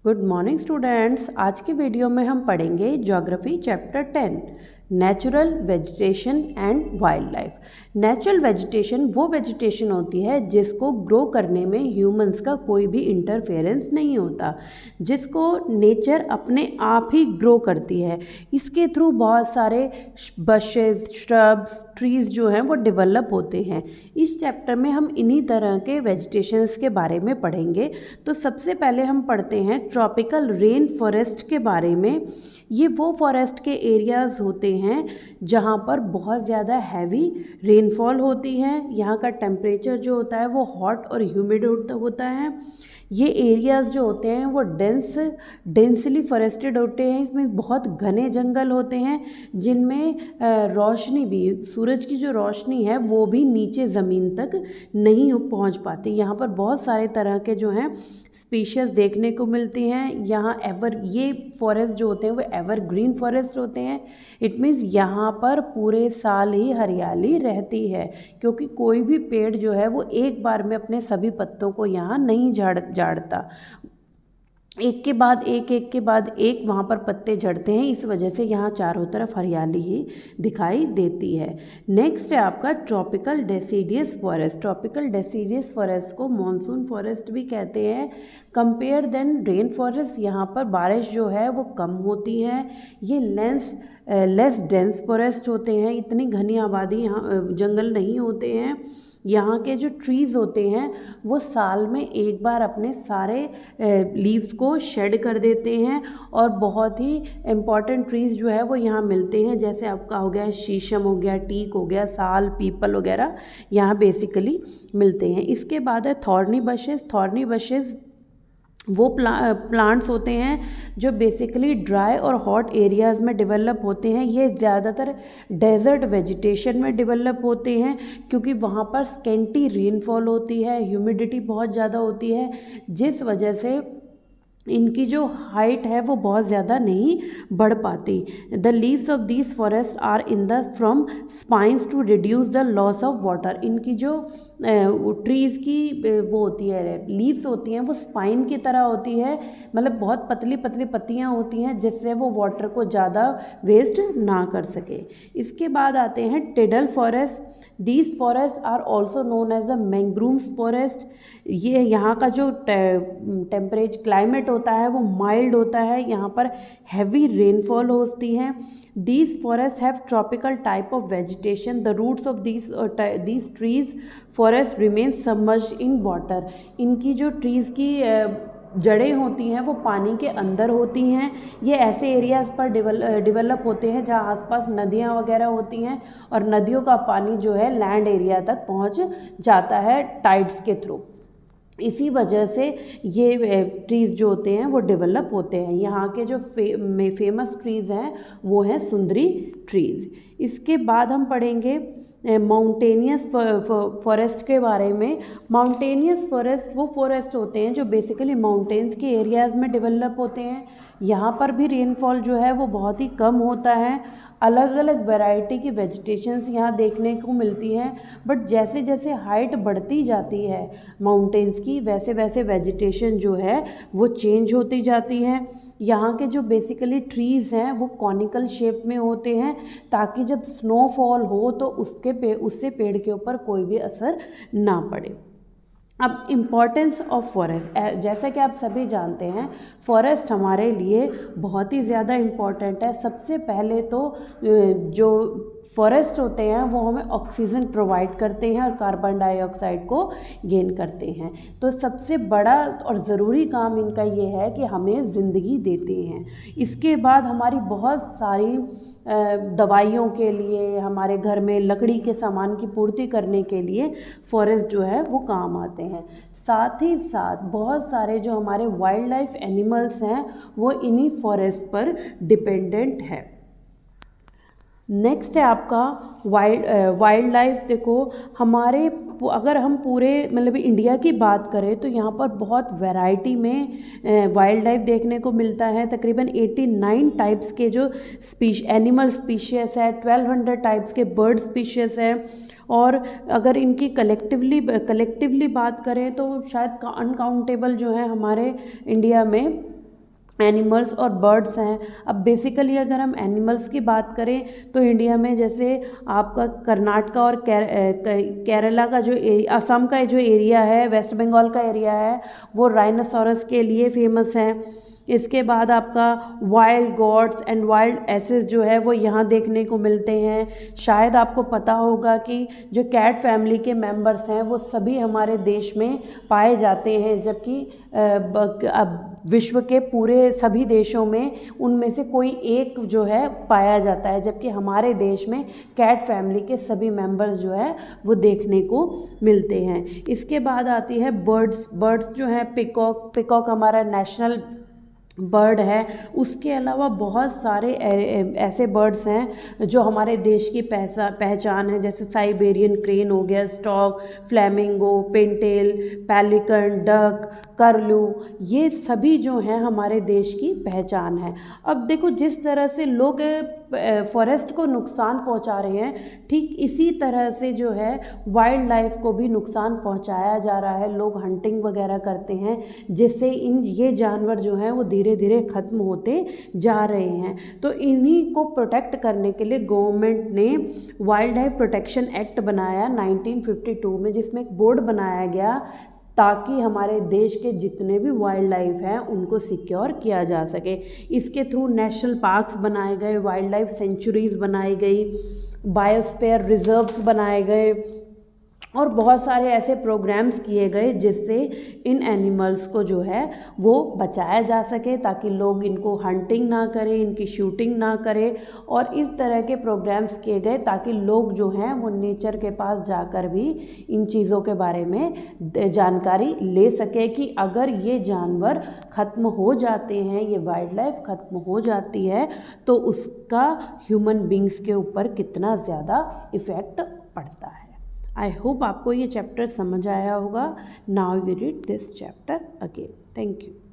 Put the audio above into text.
Good morning students. आज की video में हम पढ़ेंगे geography chapter 10 natural vegetation and wild life. Natural vegetation वो वेजिटेशन होती है जिसको ग्रो करने में ह्यूमंस का कोई भी इंटरफेरेंस नहीं होता, जिसको नेचर अपने आप ही ग्रो करती है। इसके थ्रू बहुत सारे बशेस, श्रब्स, ट्रीज जो हैं वो डेवलप होते हैं। इस चैप्टर में हम इन्हीं तरह के वेजिटेशंस के बारे में पढ़ेंगे। तो सबसे पहले हम पढ़ते हैं ट्रॉपिकल रेन फॉरेस्ट के बारे में। ये वो फॉरेस्ट के एरियाज़ होते हैं जहाँ पर बहुत ज़्यादा हैवी रेनफॉल होती है। यहाँ का टेम्परेचर जो होता है वो हॉट और ह्यूमिड होता है। ये एरियाज़ जो होते हैं वो डेंसली फॉरेस्टेड होते हैं। इसमें बहुत घने जंगल होते हैं जिनमें रोशनी भी, सूरज की जो रोशनी है वो भी नीचे ज़मीन तक नहीं पहुंच पाती। यहाँ पर बहुत सारे तरह के जो हैं स्पीशीज़ देखने को मिलती हैं। यहाँ ये फॉरेस्ट जो होते हैं वो एवरग्रीन फॉरेस्ट होते हैं। इट मीन्स यहाँ पर पूरे साल ही हरियाली रहती है, क्योंकि कोई भी पेड़ जो है वो एक बार में अपने सभी पत्तों को यहाँ नहीं झाड़ता। एक के बाद एक वहाँ पर पत्ते झड़ते हैं। इस वजह से यहाँ चारों तरफ हरियाली ही दिखाई देती है। नेक्स्ट है आपका tropical deciduous forest. Tropical deciduous forest को मॉनसून फॉरेस्ट भी कहते हैं। कंपेयर देन रेन फॉरेस्ट, यहाँ पर बारिश जो है वो कम होती है। ये लेस डेंस फॉरेस्ट होते हैं। इतनी घनी आबादी यहाँ जंगल नहीं होते हैं। यहाँ के जो ट्रीज़ होते हैं वो साल में एक बार अपने सारे लीव्स को शेड कर देते हैं। और बहुत ही इम्पॉर्टेंट ट्रीज़ जो है वो यहाँ मिलते हैं, जैसे आपका हो गया शीशम, हो गया टीक, हो गया साल, पीपल वगैरह यहाँ बेसिकली मिलते हैं। इसके बाद है थॉर्नी बशेस। थॉर्नी बशेस वो प्लांट्स होते हैं जो बेसिकली ड्राई और हॉट एरियाज़ में डेवलप होते हैं। ये ज़्यादातर डेजर्ट वेजिटेशन में डेवलप होते हैं, क्योंकि वहाँ पर स्केंटी रेनफॉल होती है, ह्यूमिडिटी बहुत ज़्यादा होती है, जिस वजह से इनकी जो हाइट है वो बहुत ज़्यादा नहीं बढ़ पाती। The leaves of these forest are in the from spines to reduce the loss of water. इनकी जो ट्रीज़ की वो होती है, लीव्स होती हैं, वो स्पाइन की तरह होती है, मतलब बहुत पतली पतली पत्तियाँ होती हैं, जिससे वो वाटर को ज़्यादा वेस्ट ना कर सके। इसके बाद आते हैं tidal forest. These forest are also known as the mangroves forest. ये यहाँ का जो टेम्परेचर क्लाइमेट होता है वो माइल्ड होता है। यहाँ पर हैवी रेनफॉल होती है। These forest have tropical type of vegetation. The roots of these trees forest remain submerged in water. इनकी जो ट्रीज़ की जड़ें होती हैं वो पानी के अंदर होती हैं। ये ऐसे एरियाज़ पर डेवलप होते हैं जहाँ आसपास नदियाँ वगैरह होती हैं, और नदियों का पानी जो है लैंड एरिया तक पहुँच जाता है टाइड्स के थ्रू। इसी वजह से ये ट्रीज़ जो होते हैं वो डेवलप होते हैं। यहाँ के जो फेमस ट्रीज़ हैं वो हैं सुंदरी ट्रीज़। इसके बाद हम पढ़ेंगे माउंटेनियस फॉरेस्ट के बारे में। माउंटेनियस फॉरेस्ट वो फॉरेस्ट होते हैं जो बेसिकली माउंटेन्स के एरियाज़ में डेवलप होते हैं। यहाँ पर भी रेनफॉल जो है वो बहुत ही कम होता है। अलग अलग वैरायटी की वेजिटेशंस यहाँ देखने को मिलती हैं, बट जैसे जैसे हाइट बढ़ती जाती है माउंटेन्स की, वैसे वैसे वेजिटेशन जो है वो चेंज होती जाती है। यहाँ के जो बेसिकली ट्रीज़ हैं वो कॉनिकल शेप में होते हैं, ताकि जब स्नोफॉल हो तो उससे पेड़ के ऊपर कोई भी असर ना पड़े। अब इम्पॉर्टेंस ऑफ फॉरेस्ट, जैसा कि आप सभी जानते हैं फॉरेस्ट हमारे लिए बहुत ही ज़्यादा इम्पॉर्टेंट है। सबसे पहले तो जो फॉरेस्ट होते हैं वो हमें ऑक्सीजन प्रोवाइड करते हैं और कार्बन डाइऑक्साइड को गेन करते हैं। तो सबसे बड़ा और ज़रूरी काम इनका ये है कि हमें ज़िंदगी देते हैं। इसके बाद हमारी बहुत सारी दवाइयों के लिए, हमारे घर में लकड़ी के सामान की पूर्ति करने के लिए फॉरेस्ट जो है वो काम आते हैं। साथ ही साथ बहुत सारे जो हमारे वाइल्ड लाइफ एनिमल्स हैं वो इन्हीं फॉरेस्ट पर डिपेंडेंट है। नेक्स्ट है आपका वाइल्ड लाइफ। देखो हमारे, अगर हम पूरे मतलब इंडिया की बात करें तो यहाँ पर बहुत वैरायटी में वाइल्ड लाइफ देखने को मिलता है। तकरीबन 89 टाइप्स के जो एनिमल स्पीशीज़ है, 1200 टाइप्स के बर्ड स्पीशीज़ हैं। और अगर इनकी कलेक्टिवली बात करें तो शायद अनकाउंटेबल जो है हमारे इंडिया में एनिमल्स और बर्ड्स हैं। अब बेसिकली अगर हम एनिमल्स की बात करें तो इंडिया में जैसे आपका कर्नाटका और केरला का जो असम का जो एरिया है, वेस्ट बंगाल का एरिया है, वो राइनोसोरस के लिए फेमस है। इसके बाद आपका wild goats and wild asses जो है वो यहाँ देखने को मिलते हैं। शायद आपको पता होगा कि जो कैट फैमिली के मेंबर्स हैं वो सभी हमारे देश में पाए जाते हैं, जबकि अब विश्व के पूरे सभी देशों में उनमें से कोई एक जो है पाया जाता है, जबकि हमारे देश में कैट फैमिली के सभी मेंबर्स जो है वो देखने को मिलते हैं। इसके बाद आती है बर्ड्स जो है पिकॉक हमारा नेशनल बर्ड है। उसके अलावा बहुत सारे ऐसे बर्ड्स हैं जो हमारे देश की पहचान है, जैसे साइबेरियन क्रेन हो गया, stock, flamingo, Pintail, pelican, duck, करलू, ये सभी जो हैं हमारे देश की पहचान है। अब देखो जिस तरह से लोग फॉरेस्ट को नुकसान पहुंचा रहे हैं, ठीक इसी तरह से जो है वाइल्ड लाइफ को भी नुकसान पहुंचाया जा रहा है। लोग हंटिंग वगैरह करते हैं, जिससे ये जानवर जो हैं वो धीरे धीरे ख़त्म होते जा रहे हैं। तो इन्हीं को प्रोटेक्ट करने के लिए गवर्नमेंट ने वाइल्ड लाइफ प्रोटेक्शन एक्ट बनाया 1952 में, जिसमें एक बोर्ड बनाया गया ताकि हमारे देश के जितने भी वाइल्ड लाइफ हैं उनको सिक्योर किया जा सके। इसके थ्रू नेशनल पार्क्स बनाए गए, वाइल्ड लाइफ सेंचुरीज बनाई गई, बायोस्फीयर रिजर्व्स बनाए गए और बहुत सारे ऐसे प्रोग्राम्स किए गए जिससे इन एनिमल्स को जो है वो बचाया जा सके, ताकि लोग इनको हंटिंग ना करें, इनकी शूटिंग ना करें। और इस तरह के प्रोग्राम्स किए गए ताकि लोग जो हैं वो नेचर के पास जाकर भी इन चीज़ों के बारे में जानकारी ले सके कि अगर ये जानवर ख़त्म हो जाते हैं, ये वाइल्ड लाइफ ख़त्म हो जाती है, तो उसका ह्यूमन बींग्स के ऊपर कितना ज़्यादा इफ़ेक्ट पड़ता है। आई होप आपको ये चैप्टर समझ आया होगा। Now you read this chapter again. Thank you.